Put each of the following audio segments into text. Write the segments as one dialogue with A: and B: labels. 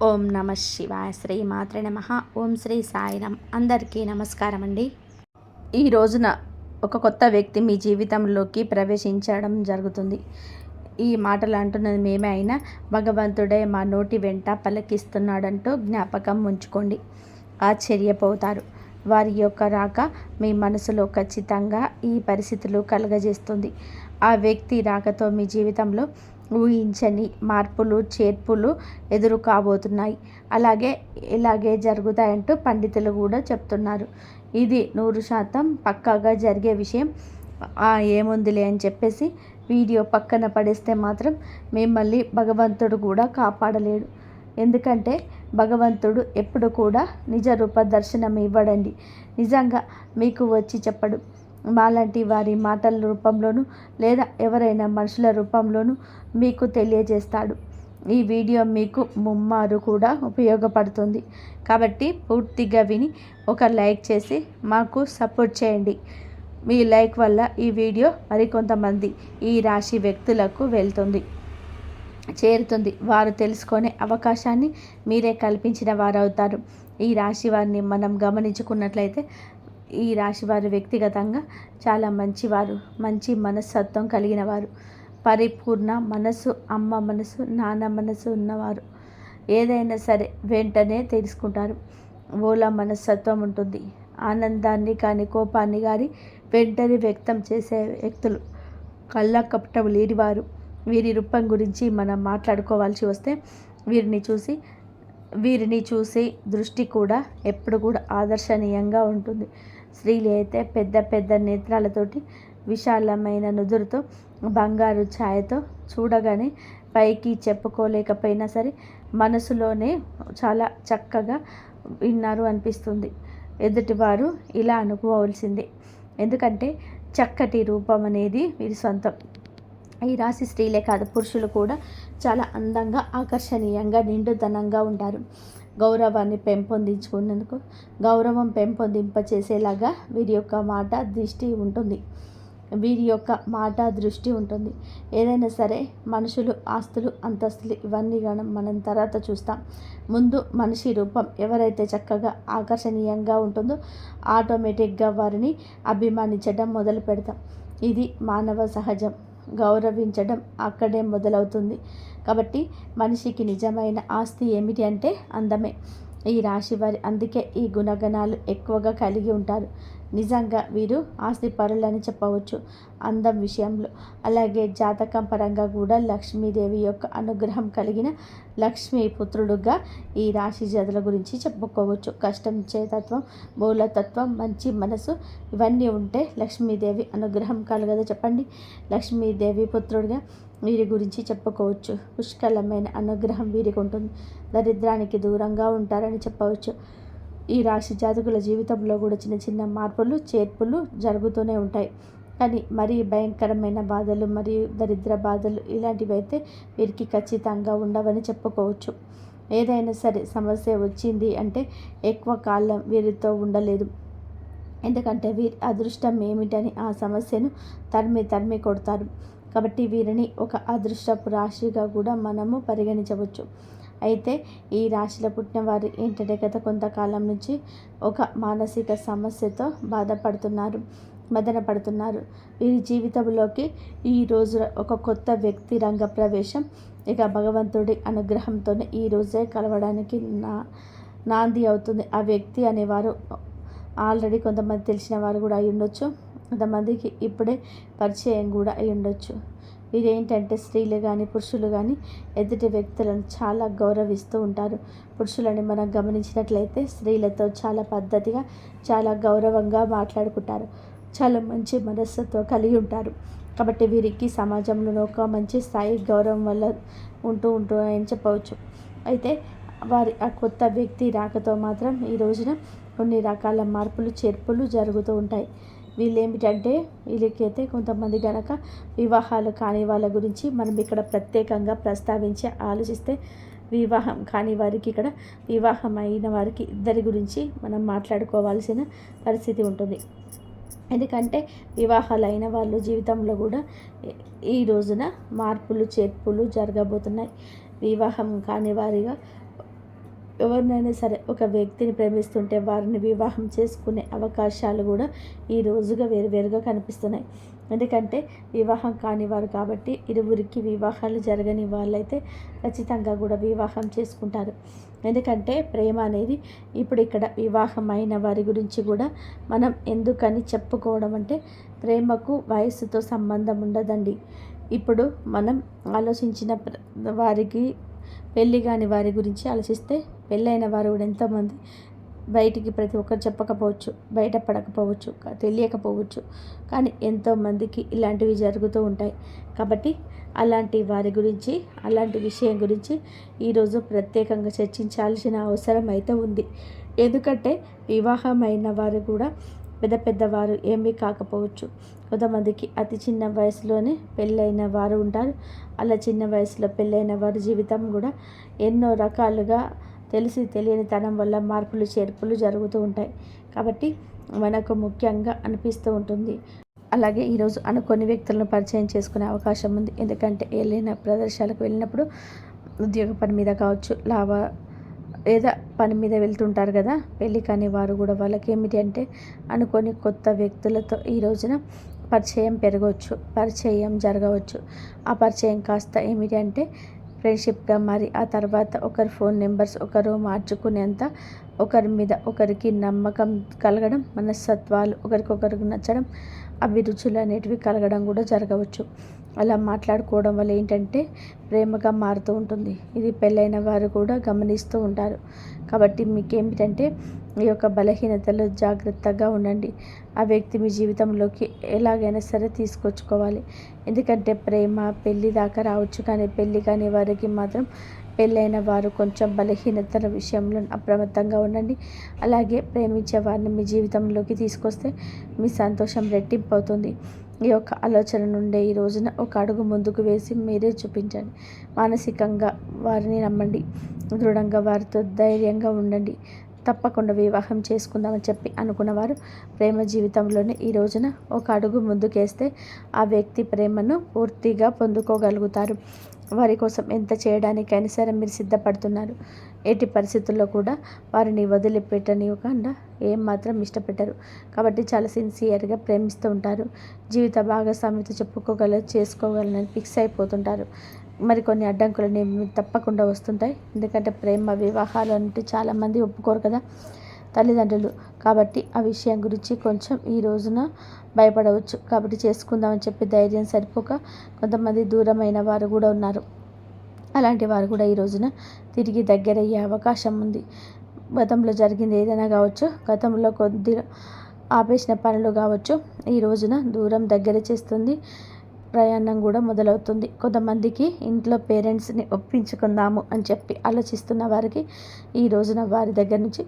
A: ఓం నమ శివాయ. శ్రీ మాత్రే నమ. ఓం శ్రీ సాయిరామ్. అందరికీ నమస్కారం అండి. ఈ రోజున ఒక కొత్త వ్యక్తి మీ జీవితంలోకి ప్రవేశించడం జరుగుతుంది. ఈ మాటలు అంటున్నది మేమే అయినా భగవంతుడే మా నోటి వెంట పలికిస్తున్నాడంటూ జ్ఞాపకం ఉంచుకోండి. ఆశ్చర్యపోతారు. వారి యొక్క రాక మీ మనసులో ఖచ్చితంగా ఈ పరిస్థితులు కలుగజేస్తుంది. ఆ వ్యక్తి రాకతో మీ జీవితంలో ఊహించని మార్పులు చేర్పులు ఎదురు కాబోతున్నాయి. ఇలాగే జరుగుతాయంటూ పండితులు కూడా చెప్తున్నారు. ఇది 100% పక్కాగా జరిగే విషయం. ఏముందిలే అని చెప్పేసి వీడియో పక్కన పడేస్తే మాత్రం మిమ్మల్ని భగవంతుడు కూడా కాపాడలేడు. ఎందుకంటే భగవంతుడు ఎప్పుడు కూడా నిజ రూప దర్శనం ఇవ్వడండి. నిజంగా మీకు వచ్చి చెప్పడు. మాలాంటి వారి మాటల రూపంలోనూ లేదా ఎవరైనా మనుషుల రూపంలోనూ మీకు తెలియజేస్తాడు. ఈ వీడియో మీకు ముమ్మారు కూడా ఉపయోగపడుతుంది. కాబట్టి పూర్తిగా విని ఒక లైక్ చేసి మాకు సపోర్ట్ చేయండి. మీ లైక్ వల్ల ఈ వీడియో మరికొంతమంది ఈ రాశి వ్యక్తులకు చేరుతుంది. వారు తెలుసుకునే అవకాశాన్ని మీరే కల్పించిన వారు అవుతారు. ఈ రాశి వారిని మనం గమనించుకున్నట్లయితే ఈ రాశి వారు వ్యక్తిగతంగా చాలా మంచివారు, మంచి మనస్తత్వం కలిగిన వారు, పరిపూర్ణ మనసు, అమ్మ మనసు, నాన్న మనసు ఉన్నవారు. ఏదైనా సరే వెంటనే తెలుసుకుంటారు. ఓలా మనస్తత్వం ఉంటుంది. ఆనందాన్ని కానీ కోపాన్ని కానీ వెంటనే వ్యక్తం చేసే వ్యక్తులు, కళ్ళ కపటం లేనివారు. వీరి రూపం గురించి మనం మాట్లాడుకోవాల్సి వస్తే వీరిని చూసి దృష్టి కూడా ఎప్పుడు కూడా ఆదర్శనీయంగా ఉంటుంది. స్త్రీలు అయితే పెద్ద పెద్ద నేత్రాలతోటి, విశాలమైన నుదురుతో, బంగారు ఛాయతో చూడగానే పైకి చెప్పుకోలేకపోయినా సరే మనసులోనే చాలా చక్కగా విన్నారు అనిపిస్తుంది. ఎదుటివారు ఇలా అనుకోవాల్సిందే. ఎందుకంటే చక్కటి రూపం అనేది వీరి సొంతం. ఈ రాశి స్త్రీలే కాదు, పురుషులు కూడా చాలా అందంగా, ఆకర్షణీయంగా, నిండుదనంగా ఉంటారు. గౌరవం పెంపొందింపచేసేలాగా వీరి యొక్క మాట దృష్టి ఉంటుంది. ఏదైనా సరే మనుషులు, ఆస్తులు, అంతస్తులు ఇవన్నీ మనం తర్వాత చూస్తాం. ముందు మనిషి రూపం ఎవరైతే చక్కగా ఆకర్షణీయంగా ఉంటుందో ఆటోమేటిక్గా వారిని అభిమానించడం మొదలు పెడతాం. ఇది మానవ సహజం. గౌరవించడం అక్కడే మొదలవుతుంది. కాబట్టి మనిషికి నిజమైన ఆస్తి ఏమిటి అంటే అందమే. ఈ రాశి వారి అందుకే ఈ గుణగణాలు ఎక్కువగా కలిగి ఉంటారు. నిజంగా వీరు ఆస్తి పరులని చెప్పవచ్చు అందం విషయంలో. అలాగే జాతకం పరంగా కూడా లక్ష్మీదేవి యొక్క అనుగ్రహం కలిగిన లక్ష్మీ పుత్రుడుగా ఈ రాశి జాతుల గురించి చెప్పుకోవచ్చు. కష్టం చేతత్వం, మూలతత్వం, మంచి మనసు ఇవన్నీ ఉంటే లక్ష్మీదేవి అనుగ్రహం కలగదు చెప్పండి. లక్ష్మీదేవి పుత్రుడిగా వీరి గురించి చెప్పుకోవచ్చు. పుష్కలమైన అనుగ్రహం వీరికి ఉంటుంది. దరిద్రానికి దూరంగా ఉంటారని చెప్పవచ్చు. ఈ రాశి జాతకుల జీవితంలో కూడా చిన్న చిన్న మార్పులు చేర్పులు జరుగుతూనే ఉంటాయి. కానీ మరీ భయంకరమైన బాధలు మరియు దరిద్ర బాధలు ఇలాంటివి అయితే వీరికి ఖచ్చితంగా ఉండవని చెప్పుకోవచ్చు. ఏదైనా సరే సమస్య వచ్చింది అంటే ఎక్కువ కాలం వీరితో ఉండలేదు. ఎందుకంటే వీరి అదృష్టం ఏమిటని ఆ సమస్యను తరిమి కొడతారు. కాబట్టి వీరిని ఒక అదృష్టపు రాశిగా కూడా మనము పరిగణించవచ్చు. అయితే ఈ రాశిలో పుట్టిన వారు ఏంటంటే గత కొంతకాలం నుంచి ఒక మానసిక సమస్యతో మదన పడుతున్నారు. వీరి జీవితంలోకి ఈ రోజు ఒక కొత్త వ్యక్తి రంగ ప్రవేశం ఇక భగవంతుడి అనుగ్రహంతోనే ఈ రోజే కలవడానికి నాంది అవుతుంది. ఆ వ్యక్తి అనేవారు ఆల్రెడీ కొంతమంది తెలిసిన వారు కూడా అయి ఉండొచ్చు, కొంతమందికి ఇప్పుడే పరిచయం కూడా అయి ఉండొచ్చు. వీరేంటంటే స్త్రీలు కానీ పురుషులు కానీ ఎదుటి వ్యక్తులను చాలా గౌరవిస్తూ ఉంటారు. పురుషులని మనం గమనించినట్లయితే స్త్రీలతో చాలా పద్ధతిగా, చాలా గౌరవంగా మాట్లాడుకుంటారు. చాలా మంచి మనస్సుతో కలిగి ఉంటారు. కాబట్టి వీరికి సమాజంలో ఒక మంచి స్థాయి గౌరవం వల్ల ఉంటూ అని చెప్పవచ్చు. అయితే వారి ఆ కొత్త వ్యక్తి రాకతో మాత్రం ఈ రోజున కొన్ని రకాల మార్పులు చేర్పులు జరుగుతూ ఉంటాయి. వీళ్ళేమిటంటే వీళ్ళకైతే కొంతమంది గనక వివాహాలు కాని వాళ్ళ గురించి మనం ఇక్కడ ప్రత్యేకంగా ప్రస్తావించి ఆలోచిస్తే, వివాహం కాని వారికి ఇక్కడ వివాహం అయిన వారికి ఇద్దరి గురించి మనం మాట్లాడుకోవాల్సిన పరిస్థితి ఉంటుంది. ఎందుకంటే వివాహాలు అయిన వాళ్ళ జీవితంలో కూడా ఈ రోజున మార్పులు చేర్పులు జరగబోతున్నాయి. వివాహం కాని వారిగా ఎవరినైనా సరే ఒక వ్యక్తిని ప్రేమిస్తుంటే వారిని వివాహం చేసుకునే అవకాశాలు కూడా ఈ రోజుగా వేరువేరుగా కనిపిస్తున్నాయి. ఎందుకంటే వివాహం కాని వారు కాబట్టి ఇరువురికి వివాహాలు జరగని వాళ్ళైతే ఖచ్చితంగా కూడా వివాహం చేసుకుంటారు. ఎందుకంటే ప్రేమ అనేది ఇప్పుడు ఇక్కడ వివాహమైన వారి గురించి కూడా మనం ఎందుకని చెప్పుకోవడం అంటే ప్రేమకు వయస్సుతో సంబంధం ఉండదండి. ఇప్పుడు మనం ఆలోచించిన వారికి పెళ్ళి కాని వారి గురించి ఆలోచిస్తే పెళ్ళైన వారు కూడా ఎంతోమంది బయటికి ప్రతి ఒక్కరు చెప్పకపోవచ్చు, బయటపడకపోవచ్చు, తెలియకపోవచ్చు. కానీ ఎంతోమందికి ఇలాంటివి జరుగుతూ ఉంటాయి. కాబట్టి అలాంటి వారి గురించి, అలాంటి విషయం గురించి ఈరోజు ప్రత్యేకంగా చర్చించాల్సిన అవసరం అయితే ఉంది. ఎందుకంటే వివాహమైన వారు కూడా పెద్ద పెద్దవారు ఏమీ కాకపోవచ్చు. కొంతమందికి అతి చిన్న వయసులోనే పెళ్ళైన వారు ఉంటారు. అలా చిన్న వయసులో పెళ్ళైన వారి జీవితం కూడా ఎన్నో రకాలుగా తెలిసి తెలియని తనం వల్ల మార్పులు చేర్పులు జరుగుతూ ఉంటాయి. కాబట్టి మనకు ముఖ్యంగా అనిపిస్తూ ఉంటుంది. అలాగే ఈరోజు అనుకోని వ్యక్తులను పరిచయం చేసుకునే అవకాశం ఉంది. ఎందుకంటే వెళ్ళిన ప్రదేశాలకు వెళ్ళినప్పుడు ఉద్యోగ పని మీద కావచ్చు, లేదా పని మీద వెళ్తుంటారు కదా, పెళ్ళి కాని వారు కూడా వాళ్ళకి ఏమిటి అంటే అనుకోని కొత్త వ్యక్తులతో ఈ రోజున పరిచయం పెరగవచ్చు, పరిచయం జరగవచ్చు. ఆ పరిచయం కాస్త ఏమిటి అంటే ఫ్రెండ్షిప్గా మారి ఆ తర్వాత ఒకరి ఫోన్ నెంబర్స్ ఒకరు మార్చుకునేంత ఒకరి మీద ఒకరికి నమ్మకం కలగడం, మనస్తత్వాలు ఒకరికొకరికి నచ్చడం, అభిరుచులు అనేటివి కలగడం కూడా జరగవచ్చు. అలా మాట్లాడుకోవడం వల్ల ఏంటంటే ప్రేమగా మారుతూ ఉంటుంది. ఇది పెళ్ళైన వారు కూడా గమనిస్తూ ఉంటారు. కాబట్టి మీకేమిటంటే ఈ యొక్క బలహీనతలో జాగ్రత్తగా ఉండండి. ఆ వ్యక్తి మీ జీవితంలోకి ఎలాగైనా సరే తీసుకొచ్చుకోవాలి. ఎందుకంటే ప్రేమ పెళ్ళి దాకా రావచ్చు, కానీ పెళ్ళి కాని వారికి మాత్రం పెళ్ళైన వారు కొంచెం బలహీనతల విషయంలో అప్రమత్తంగా ఉండండి. అలాగే ప్రేమించే వారిని మీ జీవితంలోకి తీసుకొస్తే మీ సంతోషం రెట్టింపు అవుతుంది. ఈ యొక్క ఆలోచన నుండే ఈ రోజున ఒక అడుగు ముందుకు వేసి మీరే చూపించండి. మానసికంగా వారిని నమ్మండి, దృఢంగా వారితో ధైర్యంగా ఉండండి. తప్పకుండా వివాహం చేసుకుందామని చెప్పి అనుకున్నవారు ప్రేమ జీవితంలోనే ఈ రోజున ఒక అడుగు ముందుకేస్తే ఆ వ్యక్తి ప్రేమను పూర్తిగా పొందుకోగలుగుతారు. వారి కోసం ఎంత చేయడానికైనా సరే మీరు సిద్ధపడుతున్నారు. ఎట్టి పరిస్థితుల్లో కూడా వారిని వదిలిపెట్టనివ్వకుండా ఏమాత్రం ఇష్టపెట్టరు. కాబట్టి చాలా సిన్సియర్గా ప్రేమిస్తూ ఉంటారు. జీవిత భాగస్వామితో చేసుకోగలనని ఫిక్స్ అయిపోతుంటారు. మరికొన్ని అడ్డంకులు తప్పకుండా వస్తుంటాయి. ఎందుకంటే ప్రేమ వివాహాలు అంటే చాలామంది ఒప్పుకోరు కదా తల్లిదండ్రులు. కాబట్టి ఆ విషయం గురించి కొంచెం ఈ రోజున భయపడవచ్చు. కాబట్టి చేసుకుందామని చెప్పి ధైర్యం సరిపోక కొంతమంది దూరమైన వారు కూడా ఉన్నారు. అలాంటి వారు కూడా ఈ రోజున తిరిగి దగ్గరయ్యే అవకాశం ఉంది. గతంలో జరిగింది ఏదైనా కావచ్చు, గతంలో కొద్దిగా ఆపేసిన పనులు కావచ్చు, ఈ రోజున దూరం దగ్గర చేస్తుంది. ప్రయాణం కూడా మొదలవుతుంది. కొంతమందికి ఇంట్లో పేరెంట్స్ని ఒప్పించుకుందాము అని చెప్పి ఆలోచిస్తున్న వారికి ఈ రోజున వారి దగ్గర నుంచి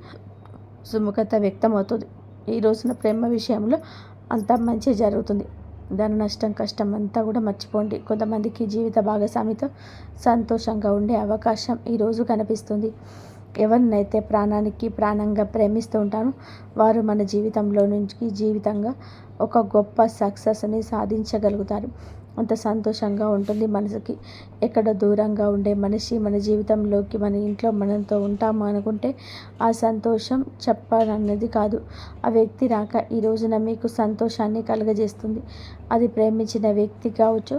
A: సుముఖత వ్యక్తం అవుతుంది. ఈ రోజున ప్రేమ విషయంలో అంతా మంచి జరుగుతుంది. ధన నష్టం కష్టం అంతా కూడా మర్చిపోండి. కొంతమందికి జీవిత భాగస్వామితో సంతోషంగా ఉండే అవకాశం ఈరోజు కనిపిస్తుంది. ఎవరినైతే ప్రాణానికి ప్రాణంగా ప్రేమిస్తూ ఉంటానో వారు మన జీవితంలో నుంచి జీవితంగా ఒక గొప్ప సక్సెస్ని సాధించగలుగుతారు. అంత సంతోషంగా ఉంటుంది మనసుకి. ఎక్కడ దూరంగా ఉండే మనిషి మన జీవితంలోకి మన ఇంట్లో మనతో ఉంటాము అనుకుంటే ఆ సంతోషం చెప్పాలన్నది కాదు. ఆ వ్యక్తి రాక ఈ రోజున మీకు సంతోషాన్ని కలుగజేస్తుంది. అది ప్రేమించిన వ్యక్తి కావచ్చు,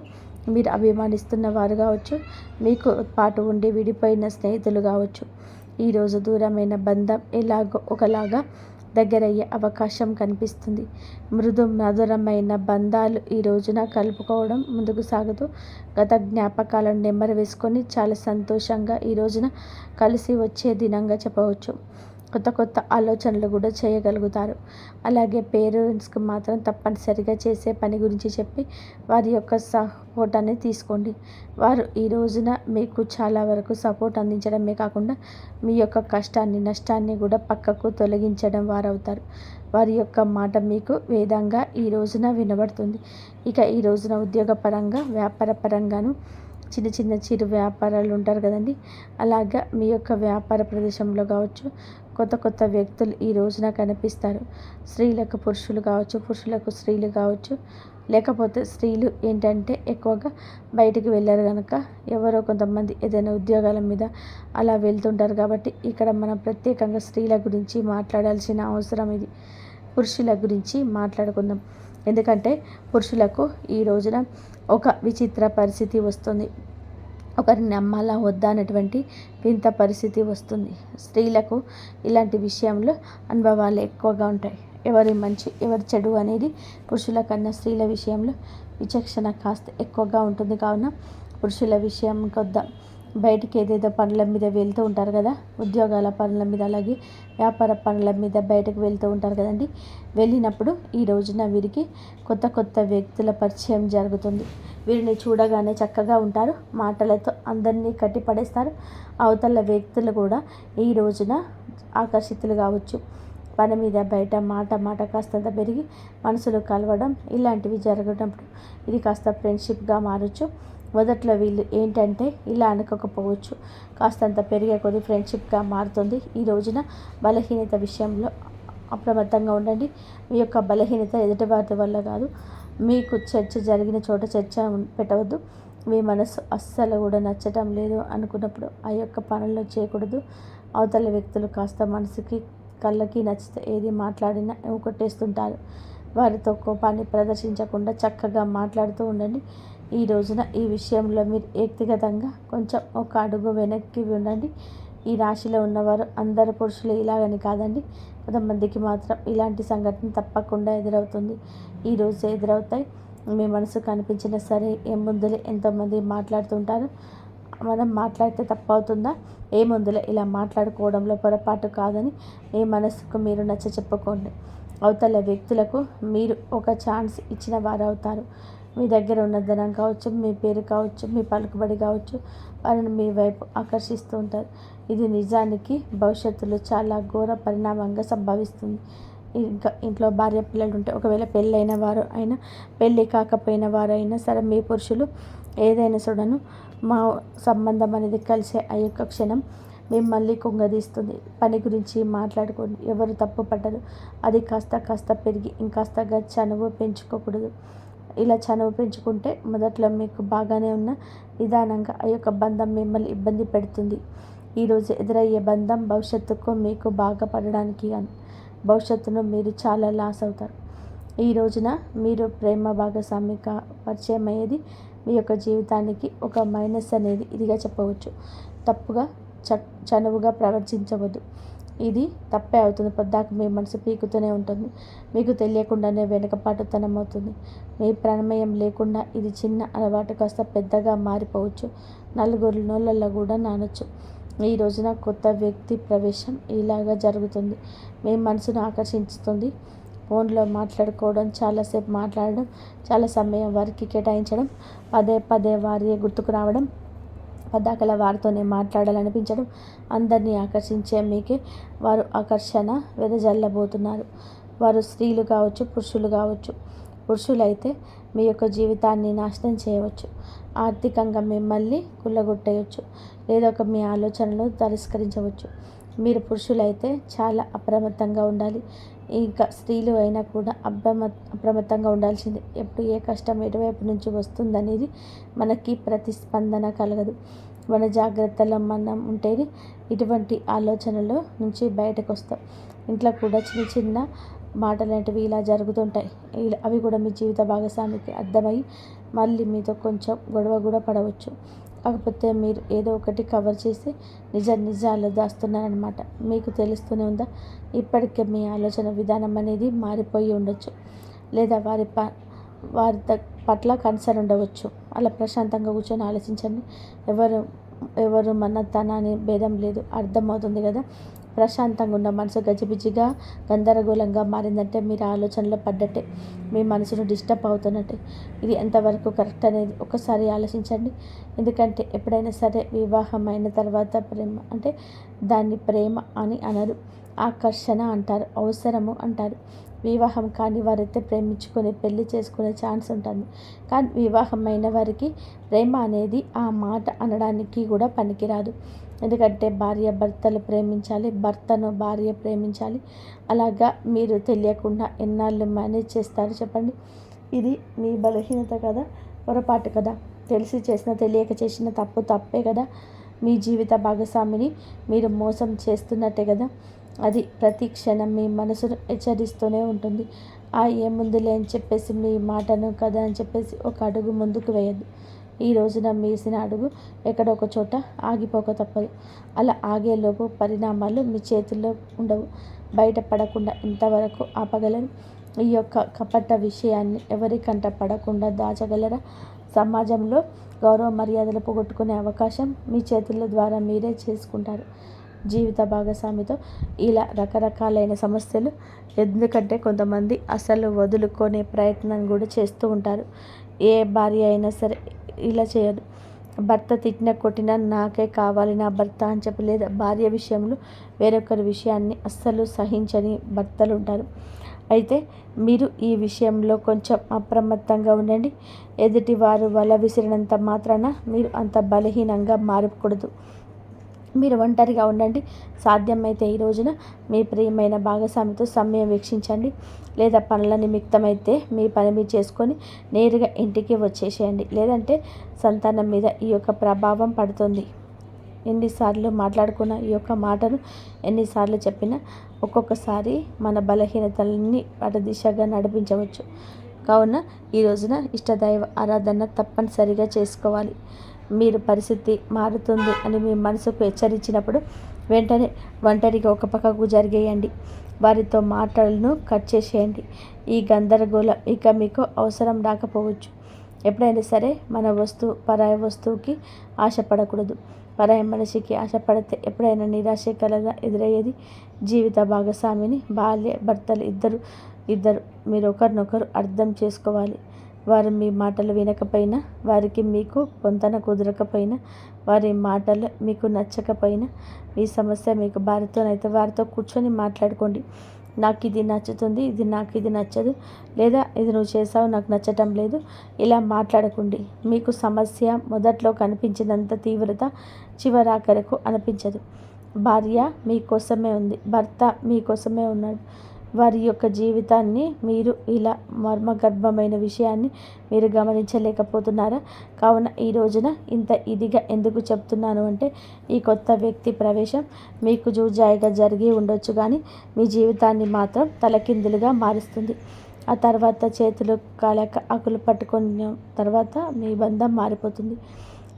A: మీరు అభిమానిస్తున్న వారు కావచ్చు, మీకు పాటు ఉండి విడిపోయిన స్నేహితులు కావచ్చు. ఈరోజు దూరమైన బంధం ఎలాగో ఒకలాగా దగ్గరయ్యే అవకాశం కనిపిస్తుంది. మధురమైన బంధాలు ఈ రోజున కలుపుకోవడం ముందుకు సాగుతూ గత జ్ఞాపకాలను నెమ్మరు వేసుకొని చాలా సంతోషంగా ఈ రోజున కలిసి వచ్చే దినంగా చెప్పవచ్చు. కొత్త కొత్త ఆలోచనలు కూడా చేయగలుగుతారు. అలాగే పేరెంట్స్కి మాత్రం తప్పనిసరిగా చేసే పని గురించి చెప్పి వారి యొక్క సపోర్ట్ అనేది తీసుకోండి. వారు ఈ రోజున మీకు చాలా వరకు సపోర్ట్ అందించడమే కాకుండా మీ యొక్క కష్టాన్ని నష్టాన్ని కూడా పక్కకు తొలగించడం వారవుతారు. వారి యొక్క మాట మీకు వేదంగా ఈ రోజున వినబడుతుంది. ఇక ఈ రోజున ఉద్యోగపరంగా వ్యాపార పరంగాను చిన్న చిన్న చిరు వ్యాపారాలు ఉంటారు కదండి, అలాగా మీ యొక్క వ్యాపార ప్రదేశంలో కావచ్చు కొత్త కొత్త వ్యక్తులు ఈ రోజున కనిపిస్తారు. స్త్రీలకు పురుషులు కావచ్చు, పురుషులకు స్త్రీలు కావచ్చు, లేకపోతే స్త్రీలు ఏంటంటే ఎక్కువగా బయటికి వెళ్ళారు కనుక ఎవరో కొంతమంది ఏదైనా ఉద్యోగాల మీద అలా వెళ్తుంటారు. కాబట్టి ఇక్కడ మనం ప్రత్యేకంగా స్త్రీల గురించి మాట్లాడాల్సిన అవసరం ఇది. పురుషుల గురించి మాట్లాడుకుందాం. ఎందుకంటే పురుషులకు ఈ రోజున ఒక విచిత్ర పరిస్థితి వస్తుంది. ఒకరిని నమ్మాలా వద్దా అనేటువంటి వింత పరిస్థితి వస్తుంది. స్త్రీలకు ఇలాంటి విషయంలో అనుభవాలు ఎక్కువగా ఉంటాయి. ఎవరి మంచి ఎవరి చెడు అనేది పురుషుల కన్నా స్త్రీల విషయంలో విచక్షణ కాస్త ఎక్కువగా ఉంటుంది. కావున పురుషుల విషయం కొద్దాం. బయటికి ఏదేదో పనుల మీద వెళ్తూ ఉంటారు కదా, ఉద్యోగాల పనుల మీద, అలాగే వ్యాపార పనుల మీద బయటకు వెళ్తూ ఉంటారు కదండి. వెళ్ళినప్పుడు ఈ రోజున వీరికి కొత్త కొత్త వ్యక్తుల పరిచయం జరుగుతుంది. వీరిని చూడగానే చక్కగా ఉంటారు, మాటలతో అందరినీ కట్టిపడేస్తారు. అవతల వ్యక్తులు కూడా ఈ రోజున ఆకర్షితులు కావచ్చు. పని మీద బయట మాట కాస్తంత పెరిగి మనసులు కలవడం ఇలాంటివి జరగటప్పుడు ఇది కాస్త ఫ్రెండ్షిప్గా మారచ్చు. మొదట్లో వీళ్ళు ఏంటంటే ఇలా అనుకోకపోవచ్చు, కాస్తంత పెరిగే కొద్ది ఫ్రెండ్షిప్గా మారుతుంది. ఈ రోజున బలహీనత విషయంలో అప్రమత్తంగా ఉండండి. మీ యొక్క బలహీనత ఎదుటివారి వల్ల కాదు. మీకు చర్చ జరిగిన చోట చర్చ పెట్టవద్దు. మీ మనసు అస్సలు కూడా నచ్చటం లేదు అనుకున్నప్పుడు ఆ యొక్క పనుల్లో చేయకూడదు. అవతల వ్యక్తులు కాస్త మనసుకి కళ్ళకి నచ్చితే ఏది మాట్లాడినా కొట్టేస్తుంటారు. వారితో కోపాన్ని ప్రదర్శించకుండా చక్కగా మాట్లాడుతూ ఉండండి. ఈ రోజున ఈ విషయంలో మీరు వ్యక్తిగతంగా కొంచెం ఒక అడుగు వెనక్కి ఉండండి. ఈ రాశిలో ఉన్నవారు అందరు పురుషులు ఇలాగని కాదండి, కొంతమందికి మాత్రం ఇలాంటి సంఘటన తప్పకుండా ఎదురవుతుంది. ఈరోజు ఎదురవుతాయి. మీ మనసు కనిపించినా సరే ఏముందులే, ఎంతోమంది మాట్లాడుతుంటారు. మనం మాట్లాడితే తప్పవుతుందా? ఏముందులే, ఇలా మాట్లాడుకోవడంలో పొరపాటు కాదని మీ మనసుకు మీరు నచ్చ చెప్పుకోండి. అవతల వ్యక్తులకు మీరు ఒక ఛాన్స్ ఇచ్చిన వారు అవుతారు. మీ దగ్గర ఉన్న ధనం కావచ్చు, మీ పేరు కావచ్చు, మీ పలుకుబడి కావచ్చు, వారిని మీ వైపు ఆకర్షిస్తూ ఉంటారు. ఇది నిజానికి భవిష్యత్తులో చాలా ఘోర పరిణామంగా సంభవిస్తుంది. ఇంకా ఇంట్లో భార్య పిల్లలు ఉంటే, ఒకవేళ పెళ్ళైన వారు అయినా పెళ్ళి కాకపోయిన వారు అయినా సరే, మీ పురుషులు ఏదైనా చూడను మా సంబంధం అనేది కలిసే ఆ యొక్క క్షణం మిమ్మల్ని కుంగదీస్తుంది. పని గురించి మాట్లాడుకోండి, ఎవరు తప్పు పడ్డరు. అది కాస్త పెరిగి ఇంకాస్తగా చనువు పెంచుకోకూడదు. ఇలా చనువు పెంచుకుంటే మొదట్లో మీకు బాగానే ఉన్న నిదానంగా ఆ యొక్క బంధం మిమ్మల్ని ఇబ్బంది పెడుతుంది. ఈరోజు ఎదురయ్యే బంధం భవిష్యత్తుకు మీకు బాగా పడడానికి కానీ భవిష్యత్తును మీరు చాలా లాస్ అవుతారు. ఈ రోజున మీరు ప్రేమ భాగస్వామిగా పరిచయం అయ్యేది మీ యొక్క జీవితానికి ఒక మైనస్ అనేది ఇదిగా చెప్పవచ్చు. తప్పుగా చనువుగా ప్రవర్తించవద్దు. ఇది తప్పే అవుతుంది. పొద్దాక మీ మనసు పీకుతూనే ఉంటుంది. మీకు తెలియకుండానే వెనుకపాటుతనం అవుతుంది. మీ ప్రమేయం లేకుండా ఇది చిన్న అలవాటు కాస్త పెద్దగా మారిపోవచ్చు. నలుగురు నోళ్ళల్లో కూడా నానొచ్చు. ఈ రోజున కొత్త వ్యక్తి ప్రవేశం ఇలాగా జరుగుతుంది. మీ మనసును ఆకర్షిస్తుంది. ఫోన్లో మాట్లాడుకోవడం, చాలాసేపు మాట్లాడడం, చాలా సమయం వారికి కేటాయించడం, పదే వారి గుర్తుకు రావడం, పదాకల వారితోనే మాట్లాడాలనిపించడం, అందరినీ ఆకర్షించే మీకే వారు ఆకర్షణ వెదజల్లబోతున్నారు. వారు స్త్రీలు కావచ్చు, పురుషులు కావచ్చు. పురుషులైతే మీ యొక్క జీవితాన్ని నాశనం చేయవచ్చు. ఆర్థికంగా మిమ్మల్ని కుల్లగొట్టేయచ్చు, లేదా ఒక మీ ఆలోచనలు తిరస్కరించవచ్చు. మీరు పురుషులైతే చాలా అప్రమత్తంగా ఉండాలి. ఇంకా స్త్రీలు అయినా కూడా అప్రమత్తంగా ఉండాల్సిందే. ఎప్పుడు ఏ కష్టం ఎటువైపు నుంచి వస్తుందనేది మనకి ప్రతిస్పందన కలగదు. మన జాగ్రత్తలో మనం ఉంటేనే ఇటువంటి ఆలోచనల నుంచి బయటకు వస్తాం. ఇంట్లో కూడా చిన్న చిన్న మాటలాంటివి ఇలా జరుగుతుంటాయి. అవి కూడా మీ జీవిత భాగస్వామికి అర్థమై మళ్ళీ మీతో కొంచెం గొడవ కూడా పడవచ్చు. కాకపోతే మీరు ఏదో ఒకటి కవర్ చేసి నిజాలు దాస్తున్నారనమాట. మీకు తెలుస్తూనే ఉందా? ఇప్పటికే మీ ఆలోచన విధానం అనేది మారిపోయి ఉండొచ్చు, లేదా వారి పట్ల కన్సర్న్ ఉండవచ్చు. అలా ప్రశాంతంగా కూర్చొని ఆలోచించండి. ఎవరు మన తనాన్ని భేదం లేదు, అర్థమవుతుంది కదా. ప్రశాంతంగా ఉన్న మనసు గజిబిజిగా గందరగోళంగా మారిందంటే మీరు ఆలోచనలో పడ్డట్టే, మీ మనసును డిస్టర్బ్ అవుతున్నట్టే. ఇది ఎంతవరకు కరెక్ట్ అనేది ఒకసారి ఆలోచించండి. ఎందుకంటే ఎప్పుడైనా సరే వివాహం అయిన తర్వాత ప్రేమ అంటే దాన్ని ప్రేమ అని అనరు, ఆకర్షణ అంటారు, అవసరము అంటారు. వివాహం కాని వారైతే ప్రేమించుకొని పెళ్లి చేసుకునే ఛాన్స్ ఉంటుంది. కానీ వివాహం అయిన వారికి ప్రేమ అనేది ఆ మాట అనడానికి కూడా పనికిరాదు. ఎందుకంటే భార్య భర్తలు ప్రేమించాలి, భర్తను భార్య ప్రేమించాలి. అలాగా మీరు తెలియకుండా ఎన్నాళ్ళు మేనేజ్ చేస్తారు చెప్పండి. ఇది మీ బలహీనత కదా, పొరపాటు కదా, తెలిసి చేసిన తెలియక చేసిన తప్పు తప్పే కదా. మీ జీవిత భాగస్వామిని మీరు మోసం చేస్తున్నట్టే కదా. అది ప్రతి క్షణం మీ మనసును హెచ్చరిస్తూనే ఉంటుంది. ఏముందిలే అని చెప్పేసి మీ మాటను కదా అని చెప్పేసి ఒక అడుగు ముందుకు వేయద్దు. ఈ రోజున మీసిన అడుగు ఎక్కడో ఒక చోట ఆగిపోక తప్పదు. అలా ఆగేలోపు పరిణామాలు మీ చేతుల్లో ఉండవు. బయటపడకుండా ఇంతవరకు ఆపగలరు. ఈ యొక్క కపట విషయాన్ని ఎవరి కంట పడకుండా దాచగలరా? సమాజంలో గౌరవ మర్యాదలు పోగొట్టుకునే అవకాశం మీ చేతుల ద్వారా మీరే చేసుకుంటారు. జీవిత భాగస్వామితో ఇలా రకరకాలైన సమస్యలు, ఎందుకంటే కొంతమంది అసలు వదులుకునే ప్రయత్నం కూడా చేస్తూ ఉంటారు. ఏ భార్య అయినా సరే ఇలా చేయదు. భర్త తిట్టిన కొట్టినా నాకే కావాలి నా భర్త అని చెప్పి, లేదా భార్య విషయంలో వేరొకరి విషయాన్ని అస్సలు సహించని భర్తలు ఉంటారు. అయితే మీరు ఈ విషయంలో కొంచెం అప్రమత్తంగా ఉండండి. ఎదుటివారు వల విసిరినంత మాత్రాన మీరు అంత బలహీనంగా మారకూడదు. మీరు ఒంటరిగా ఉండండి. సాధ్యమైతే ఈ రోజున మీ ప్రియమైన భాగస్వామితో సమయం వీక్షించండి. లేదా పనుల నిమిత్తమైతే మీ పని మీరు చేసుకొని నేరుగా ఇంటికి వచ్చేసేయండి. లేదంటే సంతానం మీద ఈ యొక్క ప్రభావం పడుతుంది. ఎన్నిసార్లు మాట్లాడుకున్న ఈ యొక్క మాటను ఎన్నిసార్లు చెప్పినా ఒక్కొక్కసారి మన బలహీనతల్ని వాటి దిశగా నడిపించవచ్చు. కావున ఈ రోజున ఇష్టదైవ ఆరాధన తప్పనిసరిగా చేసుకోవాలి. మీరు పరిస్థితి మారుతుంది అని మీ మనసుకు హెచ్చరించినప్పుడు వెంటనే ఒంటరిగా ఒక పక్కకు జరిగేయండి. వారితో మాటలను కట్ చేసేయండి. ఈ గందరగోళం ఇక మీకు అవసరం రాకపోవచ్చు. ఎప్పుడైనా సరే మన వస్తువు పరాయి వస్తువుకి ఆశపడకూడదు. పరాయి మనిషికి ఆశపడితే ఎప్పుడైనా నిరాశకరంగా ఎదురయ్యేది. జీవిత భాగస్వామిని భార్య భర్తలు ఇద్దరు మీరు ఒకరినొకరు అర్థం చేసుకోవాలి. వారు మీ మాటలు వినకపోయినా, వారికి మీకు పొంతన కుదరకపోయినా, వారి మాటలు మీకు నచ్చకపోయినా, మీ సమస్య మీకు భార్యతోనైతే వారితో కూర్చొని మాట్లాడుకోండి. నాకు ఇది నచ్చుతుంది, నాకు ఇది నచ్చదు, లేదా ఇది నువ్వు చేసావు నాకు నచ్చటం లేదు, ఇలా మాట్లాడకండి. మీకు సమస్య మొదట్లో కనిపించినంత తీవ్రత చివరాఖరకు అనిపించదు. భార్య మీకోసమే ఉంది, భర్త మీకోసమే ఉన్నాడు. వారి యొక్క జీవితాన్ని మీరు ఇలా మర్మగర్భమైన విషయాన్ని మీరు గమనించలేకపోతున్నారా? కావున ఈ రోజున ఇంత ఇదిగా ఎందుకు చెప్తున్నాను అంటే, ఈ కొత్త వ్యక్తి ప్రవేశం మీకు జూజాయిగా జరిగి ఉండొచ్చు, కానీ మీ జీవితాన్ని మాత్రం తలకిందులుగా మారుస్తుంది. ఆ తర్వాత చేతులు కాలేక ఆకులు పట్టుకున్న తర్వాత మీ బంధం మారిపోతుంది.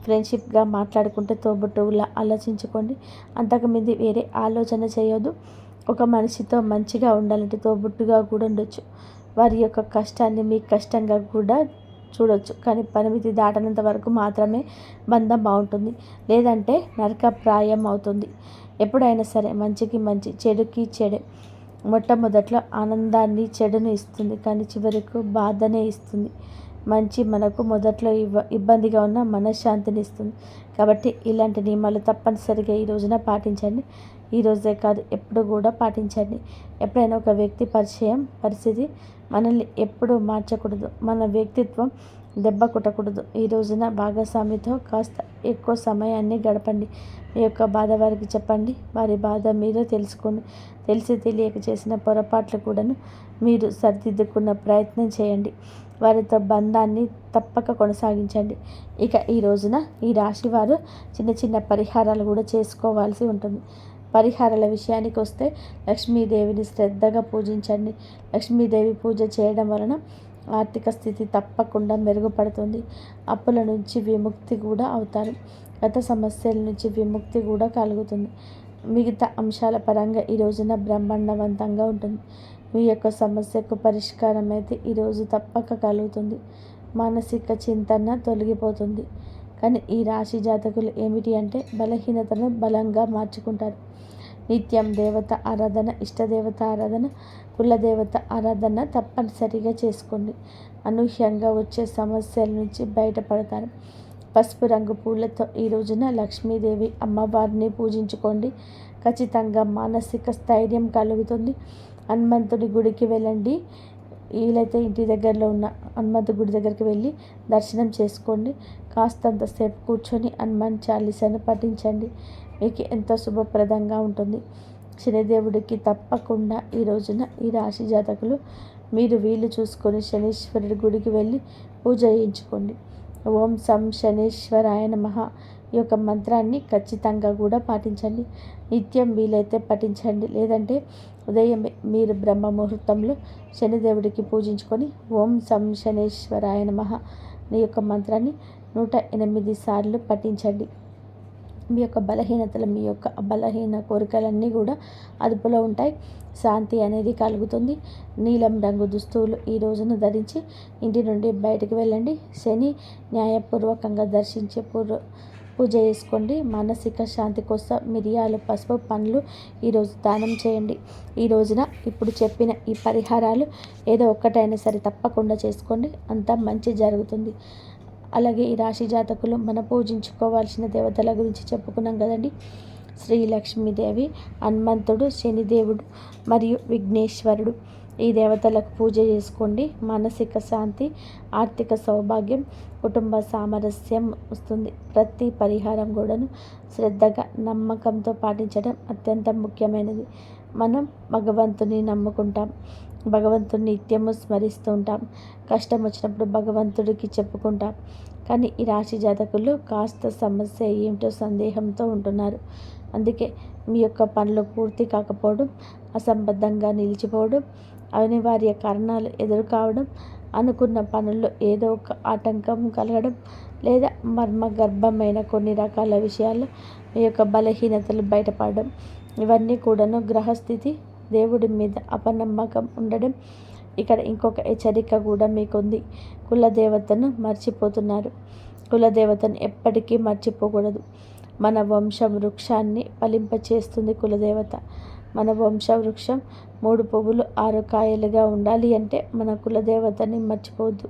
A: ఫ్రెండ్షిప్గా మాట్లాడుకుంటే తోబుట్టువులా ఆలోచించుకోండి. అంతకుమింది వేరే ఆలోచన చేయొద్దు. ఒక మనిషితో మంచిగా ఉండాలంటే తోబుట్టుగా కూడా ఉండొచ్చు. వారి యొక్క కష్టాన్ని మీ కష్టంగా కూడా చూడొచ్చు. కానీ పరిమితి దాటనంత వరకు మాత్రమే బంధం బాగుంటుంది. లేదంటే నరకప్రాయం అవుతుంది. ఎప్పుడైనా సరే మంచికి మంచి, చెడుకి చెడే. మొట్టమొదట్లో ఆనందాన్ని చెడును ఇస్తుంది, కానీ చివరకు బాధనే ఇస్తుంది. మంచి మనకు మొదట్లో ఇబ్బందిగా ఉన్న మనశ్శాంతిని ఇస్తుంది. కాబట్టి ఇలాంటి నియమాలు తప్పనిసరిగా ఈ రోజున పాటించండి. ఈ రోజే కాదు, ఎప్పుడు కూడా పాటించండి. ఎప్పుడైనా ఒక వ్యక్తి పరిస్థితి మనల్ని ఎప్పుడూ మార్చకూడదు. మన వ్యక్తిత్వం దెబ్బ కొట్టకూడదు. ఈ రోజున భాగస్వామితో కాస్త ఎక్కువ సమయాన్ని గడపండి. మీ యొక్క బాధ వారికి చెప్పండి. వారి బాధ మీరు తెలుసుకోండి. తెలిసి తెలియక చేసిన పొరపాట్లు కూడాను మీరు సరిదిద్దుకున్న ప్రయత్నం చేయండి. వారితో బంధాన్ని తప్పక కొనసాగించండి. ఇక ఈ రోజున ఈ రాశి వారు చిన్న చిన్న పరిహారాలు కూడా చేసుకోవాల్సి ఉంటుంది. పరిహారాల విషయానికి వస్తే లక్ష్మీదేవిని శ్రద్ధగా పూజించండి. లక్ష్మీదేవి పూజ చేయడం వలన ఆర్థిక స్థితి తప్పకుండా మెరుగుపడుతుంది. అప్పుల నుంచి విముక్తి కూడా అవుతారు. గత సమస్యల నుంచి విముక్తి కూడా కలుగుతుంది. మిగతా అంశాల పరంగా ఈ రోజున బ్రహ్మాండవంతంగా ఉంటుంది. మీ యొక్క సమస్యకు పరిష్కారం అయితే ఈరోజు తప్పక కలుగుతుంది. మానసిక చింతన తొలగిపోతుంది. కానీ ఈ రాశి జాతకులు ఏమిటి అంటే, బలహీనతను బలంగా మార్చుకుంటారు. నిత్యం దేవత ఆరాధన, ఇష్టదేవత ఆరాధన, కులదేవత ఆరాధన తప్పనిసరిగా చేసుకోండి. అనూహ్యంగా వచ్చే సమస్యల నుంచి బయటపడతారు. పసుపు రంగు పూలతో ఈ రోజున లక్ష్మీదేవి అమ్మవారిని పూజించుకోండి. ఖచ్చితంగా మానసిక స్థైర్యం కలుగుతుంది. హనుమంతుడి గుడికి వెళ్ళండి. వీలైతే ఇంటి దగ్గరలో ఉన్న హనుమంతు గుడి దగ్గరికి వెళ్ళి దర్శనం చేసుకోండి. కాస్తంతసేపు కూర్చొని హనుమాన్ చాలీసాను పఠించండి. మీకు ఎంతో శుభప్రదంగా ఉంటుంది. శనిదేవుడికి తప్పకుండా ఈ రోజున ఈ రాశి జాతకులు మీరు వీలు చూసుకొని శనీశ్వరుడి గుడికి వెళ్ళి పూజ చేయించుకోండి. ఓం సం శనీశ్వరాయ నమః ఈ యొక్క మంత్రాన్ని ఖచ్చితంగా కూడా పాటించండి. నిత్యం వీలైతే పఠించండి. లేదంటే ఉదయమే మీరు బ్రహ్మ ముహూర్తంలో శనిదేవుడికి పూజించుకొని ఓం సం శనీశ్వరాయ నమః ఈ యొక్క మంత్రాన్ని 108 సార్లు పఠించండి. మీ యొక్క బలహీనతలు, మీ యొక్క బలహీన కోరికలన్నీ కూడా అదుపులో ఉంటాయి. శాంతి అనేది కలుగుతుంది. నీలం రంగు దుస్తువులు ఈ రోజున ధరించి ఇంటి నుండి బయటకు వెళ్ళండి. శని న్యాయపూర్వకంగా దర్శించే పూజ చేసుకోండి. మానసిక శాంతి కోసం మిరియాలు, పసుపు, పండ్లు ఈరోజు దానం చేయండి. ఈ రోజున ఇప్పుడు చెప్పిన ఈ పరిహారాలు ఏదో ఒక్కటైనా సరే తప్పకుండా చేసుకోండి. అంతా మంచి జరుగుతుంది. అలాగే ఈ రాశి జాతకులు మనం పూజించుకోవాల్సిన దేవతల గురించి చెప్పుకున్నాం కదండి. శ్రీ లక్ష్మీదేవి, హనుమంతుడు, శనిదేవుడు మరియు విఘ్నేశ్వరుడు. ఈ దేవతలకు పూజ చేసుకోండి. మానసిక శాంతి, ఆర్థిక సౌభాగ్యం, కుటుంబ సామరస్యం వస్తుంది. ప్రతి పరిహారం కూడాను శ్రద్ధగా, నమ్మకంతో పాటించడం అత్యంత ముఖ్యమైనది. మనం భగవంతుని నమ్ముకుంటాం, భగవంతుని నిత్యము స్మరిస్తూ ఉంటాం. కష్టం వచ్చినప్పుడు భగవంతుడికి చెప్పుకుంటాం. కానీ ఈ రాశి జాతకులు కాస్త సమస్య ఏమిటో సందేహంతో ఉంటున్నారు. అందుకే మీ యొక్క పనులు పూర్తి కాకపోవడం, అసంబద్ధంగా నిలిచిపోవడం, అనివార్య కారణాలు ఎదురు కావడం, అనుకున్న పనుల్లో ఏదో ఒక ఆటంకం కలగడం, లేదా మర్మగర్భమైన కొన్ని రకాల విషయాల్లో మీ యొక్క బలహీనతలు బయటపడడం, ఇవన్నీ కూడాను గ్రహస్థితి, దేవుడి మీద అపనమ్మకం ఉండడం. ఇక్కడ ఇంకొక హెచ్చరిక కూడా మీకుంది. కులదేవతను మర్చిపోతున్నారు. కులదేవతను ఎప్పటికీ మర్చిపోకూడదు. మన వంశ వృక్షాన్ని ఫలింపచేస్తుంది కులదేవత. మన వంశ వృక్షం 3 పువ్వులు 6 కాయలుగా ఉండాలి అంటే మన కులదేవతని మర్చిపోవద్దు.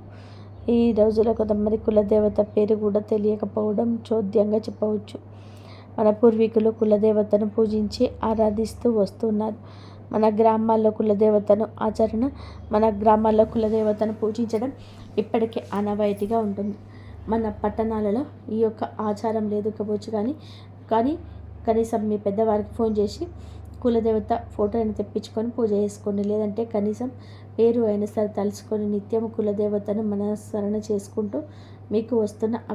A: ఈ రోజులో కొంతమంది కులదేవత పేరు కూడా తెలియకపోవడం చోద్యంగా చెప్పవచ్చు. మన పూర్వీకులు కులదేవతను పూజించి ఆరాధిస్తూ వస్తున్నారు. మన గ్రామాల్లో కులదేవతను పూజించడం ఇప్పటికే ఆనవాయితీగా ఉంటుంది. మన పట్టణాలలో ఈ యొక్క ఆచారం లేకపోవచ్చు, కానీ కనీసం మీ పెద్దవారికి ఫోన్ చేసి కులదేవత ఫోటోని తెప్పించుకొని పూజ చేసుకోండి. లేదంటే కనీసం పేరు అయినా సరే తలుచుకొని నిత్యం కులదేవతను మనస్మరణ చేసుకుంటూ మీకు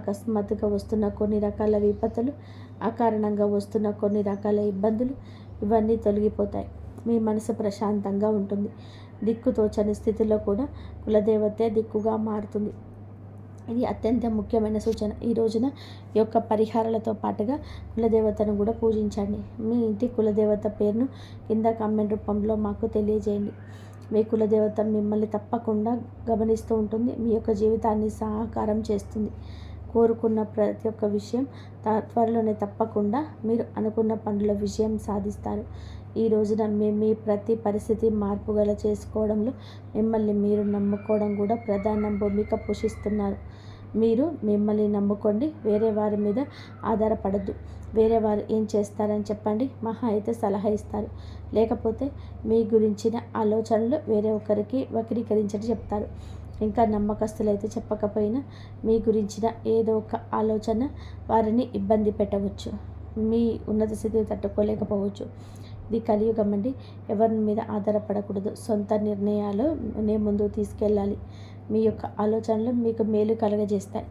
A: అకస్మాత్తుగా వస్తున్న కొన్ని రకాల విపత్తులు, అకారణంగా వస్తున్న కొన్ని రకాల ఇబ్బందులు ఇవన్నీ తొలగిపోతాయి. మీ మనసు ప్రశాంతంగా ఉంటుంది. దిక్కుతోచని స్థితిలో కూడా కులదేవతే దిక్కుగా మారుతుంది. ఇది అత్యంత ముఖ్యమైన సూచన. ఈ రోజున ఈ యొక్క పరిహారాలతో పాటుగా కులదేవతను కూడా పూజించండి. మీ ఇంటి కులదేవత పేరును కింద కామెంట్ రూపంలో మాకు తెలియజేయండి. మీ కులదేవత మిమ్మల్ని తప్పకుండా గమనిస్తూ ఉంటుంది. మీ యొక్క జీవితాన్ని సహకారం చేస్తుంది. కోరుకున్న ప్రతి ఒక్క విషయం త్వరలోనే తప్పకుండా మీరు అనుకున్న పనుల విజయం సాధిస్తారు. ఈ రోజున మీ ప్రతి పరిస్థితి మార్పుగల చేసుకోవడంలో మిమ్మల్ని మీరు నమ్ముకోవడం కూడా ప్రధాన భూమిక పోషిస్తున్నారు. మీరు మిమ్మల్ని నమ్ముకోండి. వేరే వారి మీద ఆధారపడద్దు. వేరే వారు ఏం చేస్తారని చెప్పండి, మహా అయితే సలహా ఇస్తారు. లేకపోతే మీ గురించిన ఆలోచనలు వేరే ఒకరికి వక్రీకరించని చెప్తారు. ఇంకా నమ్మకస్తులైతే చెప్పకపోయినా మీ గురించిన ఏదో ఒక ఆలోచన వారిని ఇబ్బంది పెట్టవచ్చు. మీ ఉన్నత స్థితిని తట్టుకోలేకపోవచ్చు. ఇది కలియుగం అండి. ఎవరి మీద ఆధారపడకూడదు. సొంత నిర్ణయాలు ముందుకు తీసుకెళ్ళాలి. మీ యొక్క ఆలోచనలు మీకు మేలు కలగజేస్తాయి.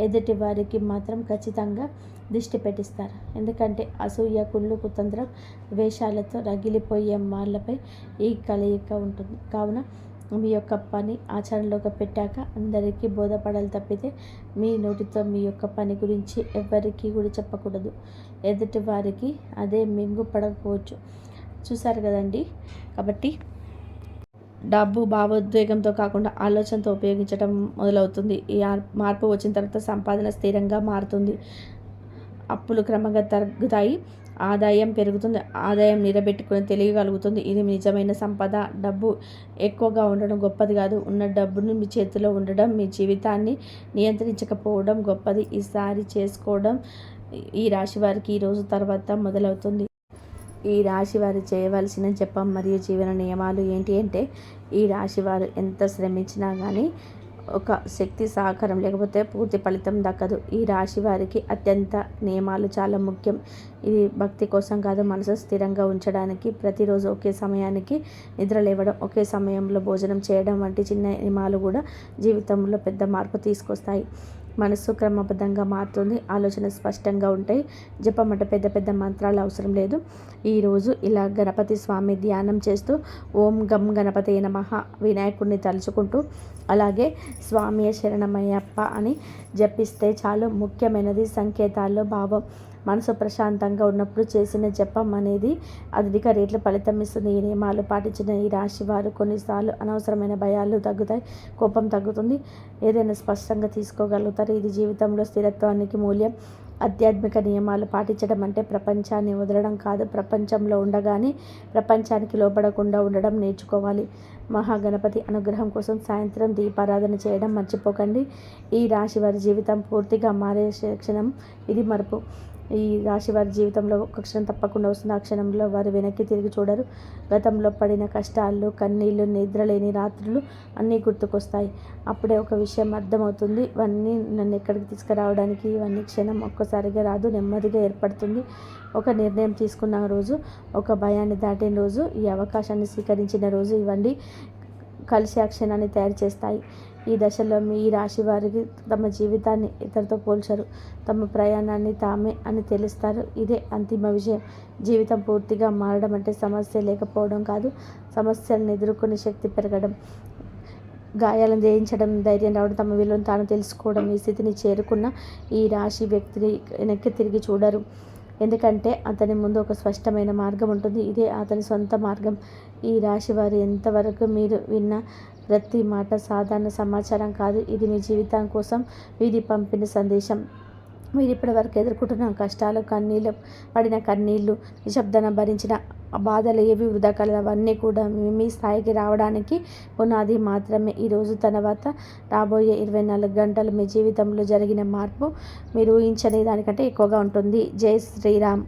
A: ఎదుటి వారికి మాత్రం ఖచ్చితంగా దిష్టి పెట్టిస్తారు. ఎందుకంటే అసూయ, కుళ్ళు, కుతంత్రం, ద్వేషాలతో రగిలిపోయే వాళ్ళపై ఈ కలయిక ఉంటుంది. కావున మీ యొక్క పని ఆచరణలోకి పెట్టాక అందరికీ బోధపడాలి తప్పితే మీ నోటితో మీ యొక్క పని గురించి ఎవరికి కూడా చెప్పకూడదు. ఎదుటి వారికి అదే మింగుపడకపోవచ్చు. చూసారు కదండి. కాబట్టి డబ్బు భావోద్వేగంతో కాకుండా ఆలోచనతో ఉపయోగించడం మొదలవుతుంది. ఈ మార్పు వచ్చిన తర్వాత సంపాదన స్థిరంగా మారుతుంది. అప్పులు క్రమంగా తగ్గుతాయి. ఆదాయం పెరుగుతుంది. ఆదాయం నిలబెట్టుకుని తెలియగలుగుతుంది. ఇది నిజమైన సంపద. డబ్బు ఎక్కువగా ఉండడం గొప్పది కాదు. ఉన్న డబ్బును మీ చేతిలో ఉండడం, మీ జీవితాన్ని నియంత్రించకపోవడం గొప్పది. ఈసారి చేసుకోవడం ఈ రాశి వారికి ఈ రోజు తర్వాత మొదలవుతుంది. ఈ రాశి వారు చేయవలసిన జపం మరియు జీవన నియమాలు ఏంటి అంటే, ఈ రాశి వారు ఎంత శ్రమించినా కానీ ఒక శక్తి సహకారం లేకపోతే పూర్తి ఫలితం దక్కదు. ఈ రాశి వారికి అత్యంత నియమాలు చాలా ముఖ్యం. ఇది భక్తి కోసం కాదు, మనసు స్థిరంగా ఉంచడానికి. ప్రతిరోజు ఒకే సమయానికి నిద్ర లేవడం, ఒకే సమయంలో భోజనం చేయడం వంటి చిన్న నియమాలు కూడా జీవితంలో పెద్ద మార్పు తీసుకొస్తాయి. మనసు క్రమబద్ధంగా మారుతుంది, ఆలోచన స్పష్టంగా ఉంటాయి. జపం అంటే పెద్ద పెద్ద మంత్రాలు అవసరం లేదు. ఈరోజు ఇలా గణపతి స్వామి ధ్యానం చేస్తూ ఓం గం గణపతే నమః వినాయకుడిని తలుచుకుంటూ అలాగే స్వామి శరణమయ్యప్ప అని జపిస్తే చాలు. ముఖ్యమైనది సంకేతాల్లో భావం. మనసు ప్రశాంతంగా ఉన్నప్పుడు చేసిన జపం అనేది అధిక రేట్ల ఫలితం ఇస్తుంది. ఈ నియమాలు పాటించిన ఈ రాశి వారు కొన్నిసార్లు అనవసరమైన భయాలు తగ్గుతాయి, కోపం తగ్గుతుంది, ఏదైనా స్పష్టంగా తీసుకోగలుగుతారు. ఇది జీవితంలో స్థిరత్వానికి మూల్యం. ఆధ్యాత్మిక నియమాలు పాటించడం అంటే ప్రపంచాన్ని వదలడం కాదు, ప్రపంచంలో ఉండగానే ప్రపంచానికి లోపడకుండా ఉండడం నేర్చుకోవాలి. మహాగణపతి అనుగ్రహం కోసం సాయంత్రం దీపారాధన చేయడం మర్చిపోకండి. ఈ రాశి వారి జీవితం పూర్తిగా మారే క్షణం ఇది. మరుపు ఈ రాశి వారి జీవితంలో ఒక క్షణం తప్పకుండా వస్తుంది. ఆ క్షణంలో వారు వెనక్కి తిరిగి చూడరు. గతంలో పడిన కష్టాలు, కన్నీళ్ళు, నిద్రలేని రాత్రులు అన్నీ గుర్తుకొస్తాయి. అప్పుడే ఒక విషయం అర్థమవుతుంది, ఇవన్నీ నన్ను ఎక్కడికి తీసుకురావడానికి, ఇవన్నీ క్షణం ఒక్కసారిగా రాదు, నెమ్మదిగా ఏర్పడుతుంది. ఒక నిర్ణయం తీసుకున్న రోజు, ఒక భయాన్ని దాటిన రోజు, ఈ అవకాశాన్ని స్వీకరించిన రోజు, ఇవన్నీ కలిసి ఆ క్షణాన్ని తయారు చేస్తాయి. ఈ దశలో మీ రాశి వారికి తమ జీవితాన్ని ఇతరులతో పోల్చరు, తమ ప్రయాణాన్ని తామే అని తెలుస్తారు. ఇదే అంతిమ విజయం. జీవితం పూర్తిగా మారడం అంటే సమస్య లేకపోవడం కాదు, సమస్యలను ఎదుర్కొనే శక్తి పెరగడం, గాయాలను జయించడం, ధైర్యం రావడం, తమ విలువను తాను తెలుసుకోవడం. ఈ స్థితిని చేరుకున్న ఈ రాశి వ్యక్తిని వెనక్కి తిరిగి చూడరు. ఎందుకంటే అతని ముందు ఒక స్పష్టమైన మార్గం ఉంటుంది. ఇదే అతని సొంత మార్గం. ఈ రాశి వారు ఎంతవరకు మీరు విన్న ప్రతి మాట సాధారణ సమాచారం కాదు, ఇది మీ జీవితం కోసం వీరి పంపిన సందేశం. మీరు ఇప్పటివరకు ఎదుర్కొంటున్న కష్టాలు, పడిన కన్నీళ్ళు, నిశ్శబ్దాన్ని భరించిన బాధలు ఏవి వృధా కాలేదు. అవన్నీ కూడా మీ స్థాయికి రావడానికి పునాది మాత్రమే. ఈరోజు తర్వాత రాబోయే 24 గంటలు మీ జీవితంలో జరిగిన మార్పు మీరు ఊహించని దానికంటే ఎక్కువగా ఉంటుంది. జై శ్రీరామ్.